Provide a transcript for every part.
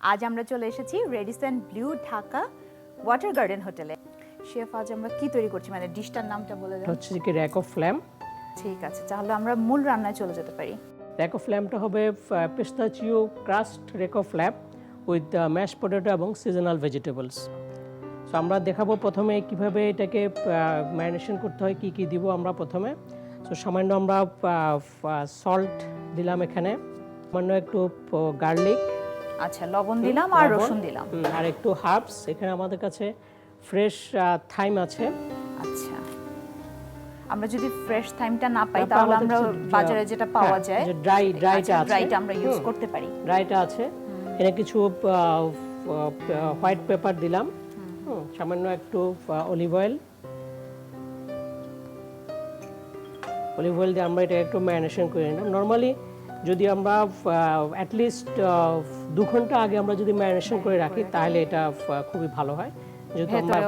আজ আমরা চলে এসেছি Radisson blue Dhaka water garden হোটেলে। শেফ, আজ আমরা কি তৈরি করছি, মানে ডিশটার নামটা বলে দেন। হচ্ছে কি র‍্যাক অফ ফ্ল্যাম। ঠিক আছে, তাহলে আমরা মূল রান্নায় চলে যেতে পারি। র‍্যাক অফ ফ্ল্যামটা হবে পিস্তাচিও crust rack of flame with mash potato এবং সিজনাল ভেজিটেবলস। সো আমরা দেখাবো প্রথমে কিভাবে এটাকে ম্যারিনেশন করতে হয়, কি কি দিব আমরা প্রথমে। সো সামান্য আমরা সল্ট দিলাম, এখানে সামান্য একটু গার্লিক, আচ্ছা লবণ দিলাম আর রসুন দিলাম, আর একটু হার্বস। এখানে আমাদের কাছে ফ্রেশ থাইম আছে। আচ্ছা, আমরা যদি ফ্রেশ থাইমটা না পাই তাহলে আমরা বাজারে যেটা পাওয়া যায় যে ড্রাইটা আছে, ড্রাইটা আমরা ইউজ করতে পারি। ড্রাইটা আছে। এখানে কিছু হোয়াইট পেপার দিলাম, সামান্য একটু অলিভ অয়েল দিয়ে আমরা এটা একটু ম্যারিনেশন করে নিলাম। নরমালি যদি আমরা অ্যাটলিস্ট 2 ঘন্টা আগে আমরা যদি ম্যারিনেশন করে রাখি তাহলে এটা খুবই ভালো হয়। যেহেতু আমরা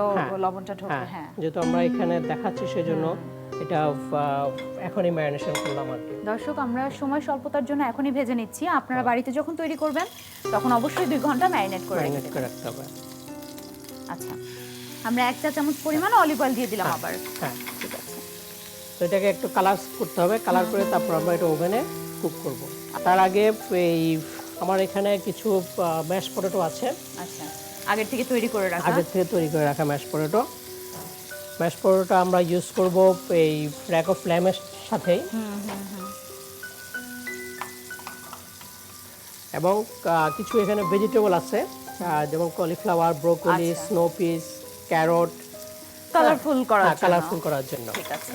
লবণটা ঢোকে, হ্যাঁ যেহেতু আমরা এখানে দেখাচ্ছি সেজন্য এটা এখনই ম্যারিনেশন করলাম আর কি। দর্শক, আমরা সময় স্বল্পতার জন্য এখনই ভেজে নিচ্ছি। আপনারা বাড়িতে যখন তৈরি করবেন তখন অবশ্যই 2 ঘন্টা ম্যারিনেট করে রাখতে হবে। আচ্ছা, আমরা 1 চা চামচ পরিমাণ অলিভ অয়েল দিয়ে দিলাম আবার। হ্যাঁ, ঠিক আছে। তো এটাকে একটু কালার করতে হবে, কালার করে তারপর আমরা এটা ওভেনে কুক করব। তার আগে এই আমার এখানে কিছু ম্যাশ পটেটো আছে। আচ্ছা, আগের থেকে তৈরি করে রাখা ম্যাশ পটেটো আমরা ইউজ করব এই র‍্যাক অফ ফ্ল্যামের সাথেই। এবং কিছু এখানে ভেজিটেবল আছে, যেমন cauliflower, broccoli, snow piece, carrot, colourful করার জন্য। ঠিক আছে,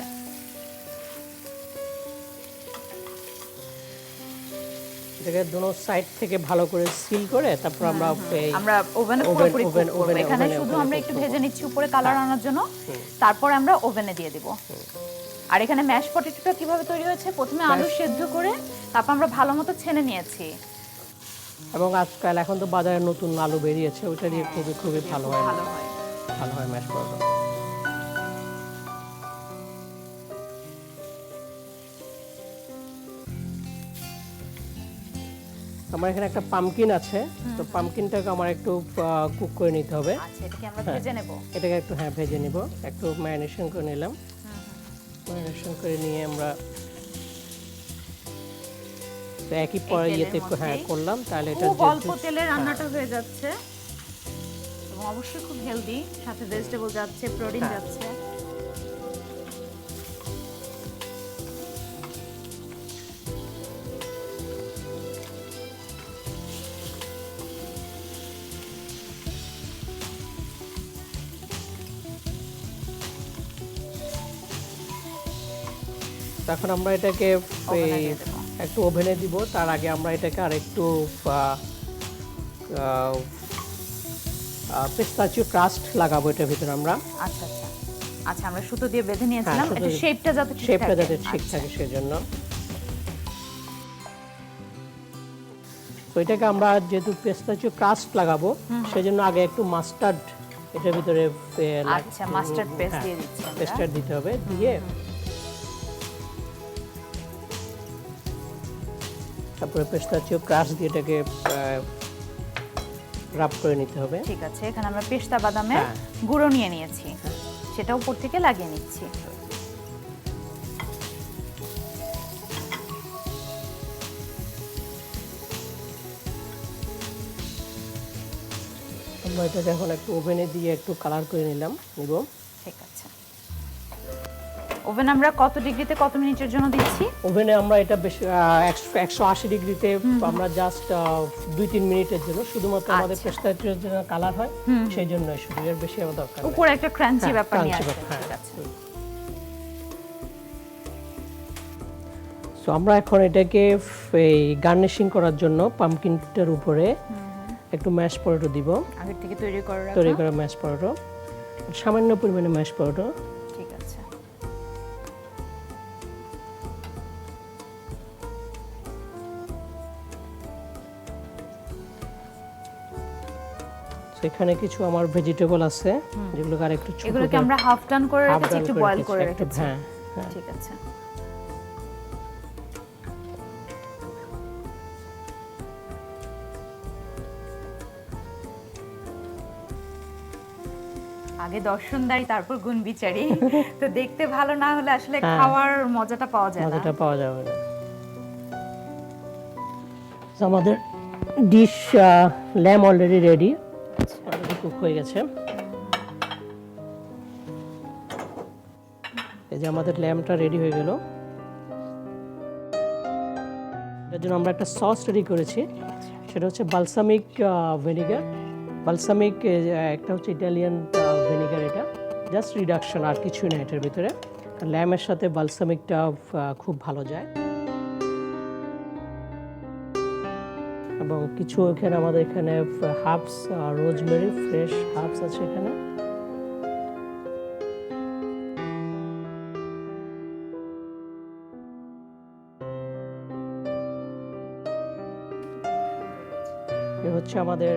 এটাকে দুনো সাইড থেকে ভালো করে সিল করে তারপর আমরা ওভেনে পুরোপুরি কুক করব। এখানে শুধু আমরা একটু ভেজে নিচ্ছি উপরে কালার আনার জন্য, তারপর আমরা ওভেনে দিয়ে দিব। আর এখানে ম্যাশ পটেটোটা কিভাবে তৈরি হয়েছে, প্রথমে আলু সেদ্ধ করে তারপর আমরা ভালোমতো ছেনে নিয়েছি। এবং আজকাল এখন তো বাজারে নতুন আলু বেরিয়েছে, ওটা দিয়ে খুবই ভালো হয় ম্যাশ পটেটো। আমার এখানে একটা পামকিন আছে, তো পামকিনটাকে আমার একটু কুক করে নিতে হবে। আচ্ছা, এটাকে আমরা ভেজে নেব। এটাকে একটু ভেজে নিব, একটু ম্যারিনেশন করে নিলাম। ম্যারিনেশন করে নিয়ে আমরা একই ইয়েতে করলাম, তাহলে এটা অল্প তেলে রান্নাটা হয়ে যাচ্ছে এবং অবশ্যই খুব হেলদি, সাথে ভেজিটেবল যাচ্ছে, প্রোটিন যাচ্ছে। এখন আমরা এটাকে একটু ওভেনে দিব। তার আগে আমরা এটাকে আর একটু পিস্তাচিও ক্রাস্ট লাগাবো এটার ভিতরে আমরা। আচ্ছা, আমরা সুতো দিয়ে বেঁধে নিয়েছিলাম, এটা শেপটা যাতে ঠিক থাকে সেজন্য। তো এটাকে আমরা যেহেতু পিস্তাচিও ক্রাস্ট লাগাবো সেজন্য আগে একটু মাস্টার্ড এটার ভিতরে মাস্টার্ড পেস্ট দিয়ে দিচ্ছি। পেস্টটা দিতে হবে, দিয়ে তারপরে পিস্তাচিও ক্রাশ দিয়ে এটাকে রাব করে নিতে হবে। ঠিক আছে, এখানে আমরা পেস্তা বাদামের গুঁড়ো নিয়ে নিয়েছি, সেটা উপর থেকে লাগিয়ে নিচ্ছি। আমরা এটাকে এখন একটু ওভেনে দিয়ে একটু কালার করে নিব। ঠিক আছে, ওভেন আমরা কত ডিগ্রিতে কত মিনিটের জন্য দিচ্ছি? ওভেনে আমরা এটা বেশ 180 ডিগ্রিতে আমরা জাস্ট 2-3 মিনিটের জন্য, শুধুমাত্র আমাদের পেস্তাচিওর জন্য কালার হয় সেই জন্য, শুধু এর বেশি আমাদের দরকার নেই। উপরে একটা ক্রাঞ্চি ব্যাপার নিয়ে আসে। ঠিক আছে, সো আমরা এখন এটাকে এই গার্নিশিং করার জন্য পামকিনটার উপরে একটু ম্যাশ পটেটো দিব, আগের থেকে তৈরি করা ম্যাশ পটেটো, সামান্য পরিমাণে ম্যাশ পটেটো। ঠিক আছে, এখানে কিছু আমার ভেজিটেবল আছে যেগুলোকে আর একটু ছোট, এগুলোকে আমরা হাফ ডান করে রেখেছি, একটু বয়েল করে রেখেছি। ঠিক আছে, আগে দর্শনদারি তারপর গুণ বিচারি। তো দেখতে ভালো না হলে আসলে খাওয়ার মজাটা পাওয়া যায় না। মজাটা পাওয়া যাবে না। তো আমাদের dish lamb already ready, already cook হয়ে গেছে। এই যে আমাদের ল্যামটা রেডি হয়ে গেল। এর জন্য আমরা একটা সস রেডি করেছি, সেটা হচ্ছে বালসামিক ভিনেগার। বালসামিক একটা হচ্ছে ইটালিয়ান ভিনেগার, এটা জাস্ট রিডাকশন, আর কিছুই না এটার ভিতরে। ল্যামের সাথে বালসামিকটা খুব ভালো যায়। এবং কিছু এখানে আমাদের এখানে হার্বস, রোজমেরি, ফ্রেশ হার্বস আছে এখানে। এ হচ্ছে আমাদের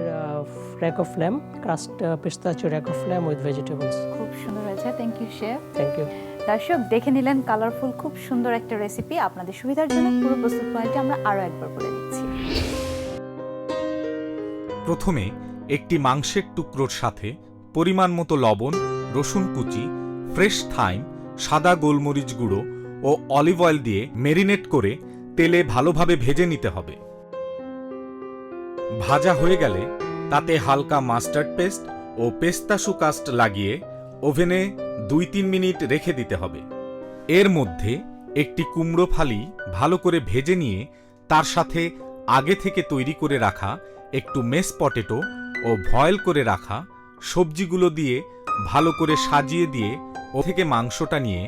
rack of lamb, crust pistachio rack of lamb with vegetables. খুব সুন্দর হয়েছে, thank you chef. Thank you. দর্শক দেখে নিলেন কালারফুল খুব সুন্দর একটা রেসিপি। আপনাদের সুবিধার জন্য পুরো প্রস্তুত প্রণালীটা আমরা আরো একবার বলে দিচ্ছি। প্রথমে একটি মাংসের টুকরোর সাথে পরিমাণ মতো লবণ, রসুন কুচি, ফ্রেশ থাইম, সাদা গোলমরিচ গুঁড়ো ও অলিভ অয়েল দিয়ে মেরিনেট করে তেলে ভালোভাবে ভেজে নিতে হবে। ভাজা হয়ে গেলে তাতে হালকা মাস্টার্ড পেস্ট ও পেস্তাশু কাস্ট লাগিয়ে ওভেনে 2-3 মিনিট রেখে দিতে হবে। এর মধ্যে একটি কুমড়ো ফালি ভালো করে ভেজে নিয়ে তার সাথে আগে থেকে তৈরি করে রাখা একটু মেস পটেটো ও ভয়েল করে রাখা সবজিগুলো দিয়ে ভালো করে সাজিয়ে দিয়ে ও থেকে মাংসটা নিয়ে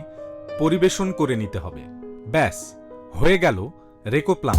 পরিবেশন করে নিতে হবে। ব্যাস, হয়ে গেল রেকো প্লাম।